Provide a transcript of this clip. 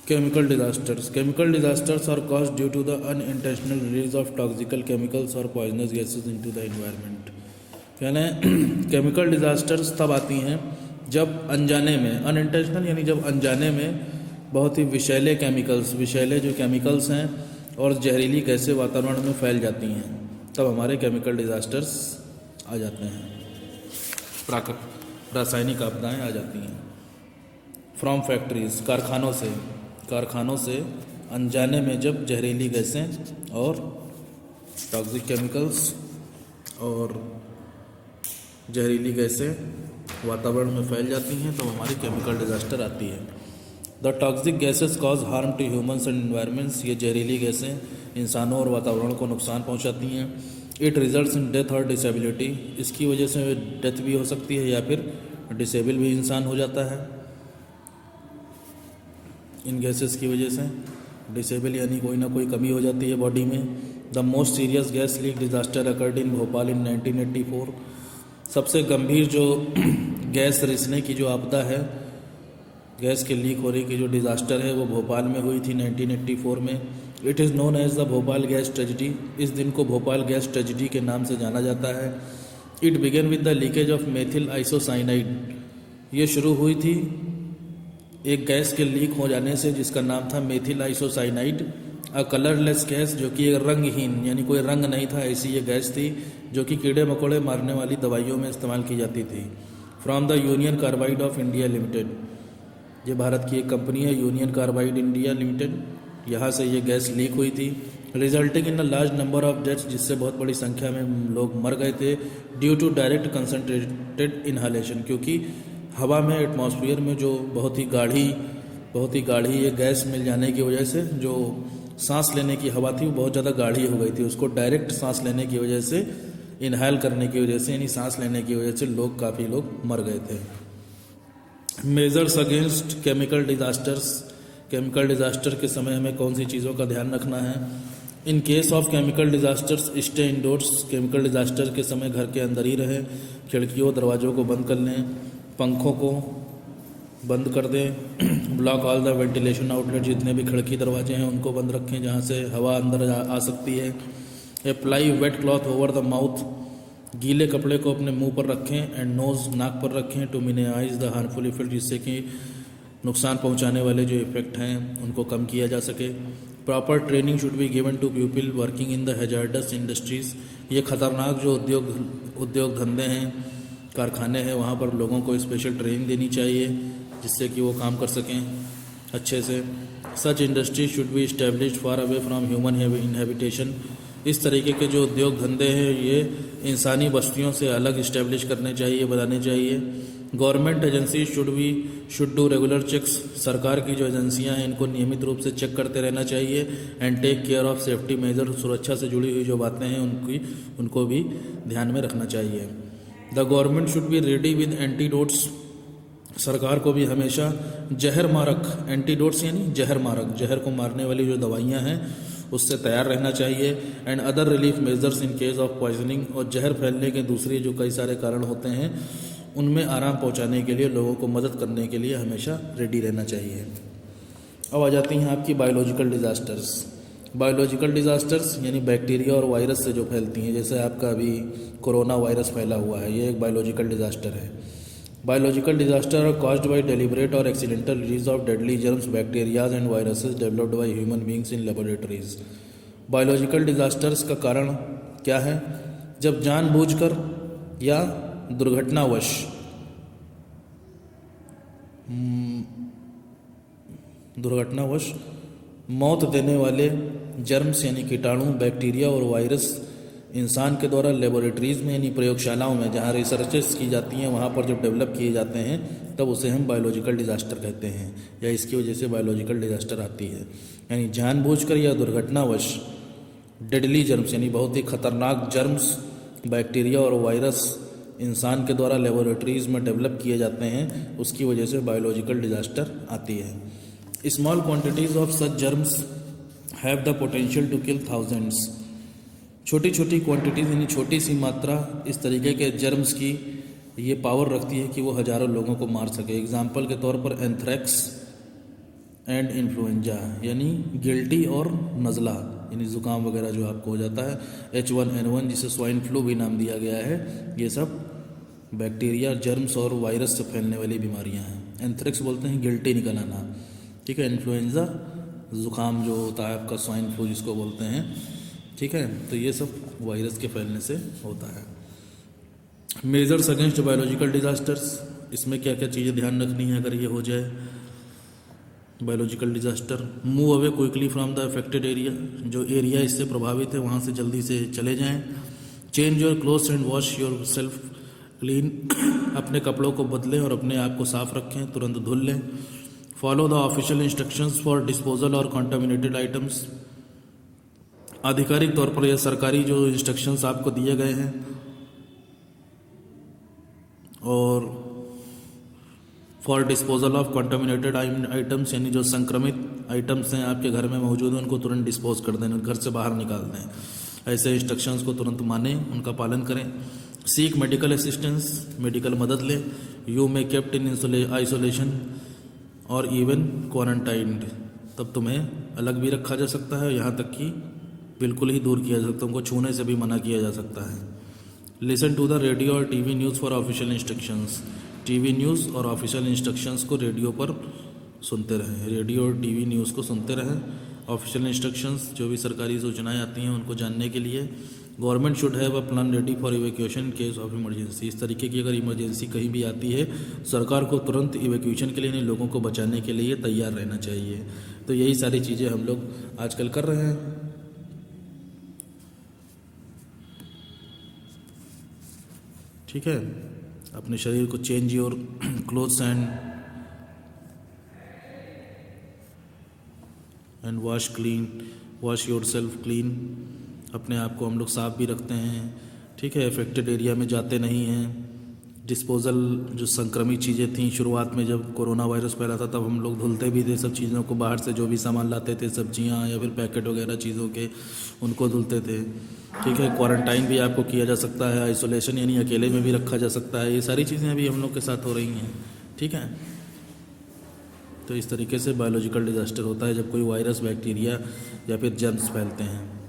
Chemical disasters are caused due to the unintentional release of toxical chemicals or poisonous gases into the environment. यानी chemical disasters तब आती हैं जब अनजाने में, अनइंटेंशनल यानी जब अनजाने में बहुत ही विषैले जो केमिकल्स हैं और जहरीली गैसें वातावरण में फैल जाती हैं, तब हमारे केमिकल डिज़ास्टर्स आ जाते हैं, रासायनिक आपदाएं आ जाती हैं। फ्रॉम फैक्ट्रीज, कारखानों से अनजाने में जब जहरीली गैसें और टॉक्सिक केमिकल्स और जहरीली गैसें वातावरण में फैल जाती हैं, तो हमारी केमिकल डिज़ास्टर आती है। The toxic gases cause harm to humans and environments, ये जहरीली गैसें इंसानों और वातावरण को नुकसान पहुंचाती हैं। इट रिजल्ट्स इन डेथ और डिसेबिलिटी, इसकी वजह से डेथ भी हो सकती है या फिर डिसेबल भी इंसान हो जाता है। इन गैसेस की वजह से डिसेबल यानी कोई ना कोई कमी हो जाती है बॉडी में। The most serious gas leak disaster occurred in Bhopal in 1984, सबसे गंभीर जो गैस रिसने की जो आपदा है, गैस के लीक होने की जो डिज़ास्टर है, वो भोपाल में हुई थी 1984 में। It is known as the Bhopal gas tragedy, इस दिन को भोपाल गैस ट्रेजिडी के नाम से जाना जाता है। It began with the leakage of methyl isocyanide, ये शुरू हुई थी एक गैस के लीक हो जाने से जिसका नाम था methyl isocyanide, a colourless gas, जो कि रंगहीन यानी कोई रंग नहीं था, ऐसी ये गैस थी जो कि कीड़े मकोड़े मारने वाली दवाइयों में इस्तेमाल की जाती थी। From the union carbide of India limited, ये भारत की एक कंपनी है यूनियन कार्बाइड इंडिया लिमिटेड, यहाँ से ये गैस लीक हुई थी। Resulting in a large number of deaths, जिससे बहुत बड़ी संख्या में लोग मर गए थे। ड्यू टू डायरेक्ट कंसनट्रेटेड इनहालेशन, क्योंकि हवा में, एटमॉस्फेयर में जो बहुत ही गाढ़ी ये गैस मिल जाने की वजह से जो सांस लेने की हवा थी वो बहुत ज़्यादा गाढ़ी हो गई थी, उसको डायरेक्ट सांस लेने की वजह से, इनहेल करने की वजह से यानी सांस लेने की वजह से काफ़ी लोग मर गए थे। Measures against chemical disasters, chemical disaster के समय हमें कौन सी चीज़ों का ध्यान रखना है। In case of chemical disasters stay endorse, chemical disaster के समय घर के अंदर ही रहें, खिड़कियों दरवाज़ों को बंद कर लें, पंखों को बंद कर दें। Block all the ventilation outlet, जितने भी खिड़की दरवाजे हैं उनको बंद रखें जहाँ से हवा अंदर आ सकती है। Apply wet cloth over the mouth, गीले कपड़े को अपने मुंह पर रखें एंड नोज़, नाक पर रखें, to minimise the harmful effect, जिससे कि नुकसान पहुंचाने वाले जो इफेक्ट हैं उनको कम किया जा सके। Proper training should be given to people working in the hazardous industries, ये खतरनाक जो उद्योग धंधे हैं, कारखाने हैं, वहाँ पर लोगों को स्पेशल ट्रेनिंग देनी चाहिए जिससे कि वो काम कर सकें अच्छे से। Such industry should be established far away from human inhabitation, इस तरीके के जो उद्योग धंधे हैं ये इंसानी बस्तियों से अलग इस्टेब्लिश करने चाहिए, बनाने चाहिए। Government agency should do regular checks, सरकार की जो एजेंसियां हैं इनको नियमित रूप से चेक करते रहना चाहिए। And take care of safety measure, सुरक्षा से जुड़ी हुई जो बातें हैं उनको भी ध्यान में रखना चाहिए। The government should be ready with antidotes, सरकार को भी हमेशा जहर मारक, एंटीडोट्स यानी जहर मारक, जहर को मारने वाली जो दवाइयाँ हैं उससे तैयार रहना चाहिए। And other relief measures in case of poisoning, और जहर फैलने के दूसरे जो कई सारे कारण होते हैं उनमें आराम पहुंचाने के लिए, लोगों को मदद करने के लिए हमेशा रेडी रहना चाहिए। अब आ जाती हैं आपकी बायोलॉजिकल डिज़ास्टर्स। बायोलॉजिकल डिज़ास्टर्स यानी बैक्टीरिया और वायरस से जो फैलती हैं, जैसे आपका अभी कोरोना वायरस फैला हुआ है, ये एक बायोलॉजिकल डिज़ास्टर है। Biological disaster are caused by deliberate और accidental release of deadly germs, bacterias and viruses developed by human beings in laboratories. Biological disasters का कारण क्या है? जब जानबूझकर या दुर्घटनावश मौत देने वाले जर्म्स यानी कीटाणु, बैक्टीरिया और वायरस इंसान के द्वारा लेबोरेटरीज़ में यानी प्रयोगशालाओं में जहाँ रिसर्चेस की जाती हैं वहाँ पर जब डेवलप किए जाते हैं तब उसे हम बायोलॉजिकल डिज़ास्टर कहते हैं, या इसकी वजह से बायोलॉजिकल डिज़ास्टर आती है। यानी जानबूझकर या दुर्घटनावश डेडली जर्म्स यानी बहुत ही खतरनाक जर्म्स, बैक्टीरिया और वायरस इंसान के द्वारा लेबोरेटरीज़ में डेवलप किए जाते हैं, उसकी वजह से बायोलॉजिकल डिज़ास्टर आती है। Small quantities of such germs have the potential to kill thousands, छोटी छोटी क्वांटिटीज़ यानी छोटी सी मात्रा इस तरीके के जर्म्स की ये पावर रखती है कि वो हज़ारों लोगों को मार सके। एग्जाम्पल के तौर पर एंथ्रैक्स, एंड इन्फ्लुएंजा यानी गिल्टी और नज़ला यानी ज़ुकाम वगैरह जो आपको हो जाता है, H1N1 जिसे स्वाइन फ्लू भी नाम दिया गया है, ये सब बैक्टीरिया, जर्म्स और वायरस से फैलने वाली बीमारियां हैं। एंथ्रेक्स बोलते हैं गिल्टी निकल आना, ठीक है। इन्फ्लुएंजा ज़ुकाम जो होता है आपका, स्वाइन फ्लू जिसको बोलते हैं, ठीक है। तो ये सब वायरस के फैलने से होता है। मेजर्स अगेंस्ट बायोलॉजिकल डिजास्टर्स, इसमें क्या क्या चीज़ें ध्यान रखनी है अगर ये हो जाए biological disaster. Move away quickly from the affected area, जो एरिया इससे प्रभावित है वहाँ से जल्दी से चले जाएं। Change your clothes and wash your self clean, अपने कपड़ों को बदलें और अपने आप को साफ रखें, तुरंत धुल लें। Follow the official instructions for disposal और कॉन्टामिनेटेड आइटम्स, आधिकारिक तौर पर यह सरकारी जो इंस्ट्रक्शंस आपको दिए गए हैं, और for disposal of contaminated items यानी जो संक्रमित आइटम्स हैं आपके घर में मौजूद हैं उनको तुरंत डिस्पोज कर दें, घर से बाहर निकाल दें। ऐसे इंस्ट्रक्शंस को तुरंत मानें, उनका पालन करें। सीक मेडिकल असिस्टेंस, मेडिकल मदद लें। You may kept in isolation और इवन क्वारंटाइंड, तब तुम्हें अलग भी रखा जा सकता है, यहाँ तक कि बिल्कुल ही दूर किया जा सकता है, उनको छूने से भी मना किया जा सकता है। लिसन टू द रेडियो और TV news for official instructions, TV news और ऑफिशियल इंस्ट्रक्शंस को रेडियो पर सुनते रहें, रेडियो और टीवी न्यूज़ को सुनते रहें। ऑफिशियल इंस्ट्रक्शंस जो भी सरकारी सूचनाएं आती हैं उनको जानने के लिए। Government should have a plan ready for evacuation in case of emergency, इस तरीके की अगर इमरजेंसी कहीं भी आती है सरकार को तुरंत इवैक्यूएशन के लिए, इन लोगों को बचाने के लिए तैयार रहना चाहिए। तो यही सारी चीज़ें हम लोग आजकल कर रहे हैं, ठीक है। अपने शरीर को change your clothes and wash your self clean, अपने आप को हम लोग साफ भी रखते हैं, ठीक है। अफेक्टेड एरिया में जाते नहीं हैं। डिस्पोजल जो संक्रमित चीज़ें थीं शुरुआत में जब कोरोना वायरस फैला था तब हम लोग धुलते भी थे सब चीज़ों को, बाहर से जो भी सामान लाते थे सब्जियां या फिर पैकेट वगैरह चीज़ों के, उनको धुलते थे, ठीक है। क्वारंटाइन भी आपको किया जा सकता है, आइसोलेशन यानी अकेले में भी रखा जा सकता है। ये सारी चीज़ें अभी हम लोग के साथ हो रही हैं, ठीक है। तो इस तरीके से बायोलॉजिकल डिजास्टर होता है जब कोई वायरस, बैक्टीरिया या फिर जर्म्स फैलते हैं।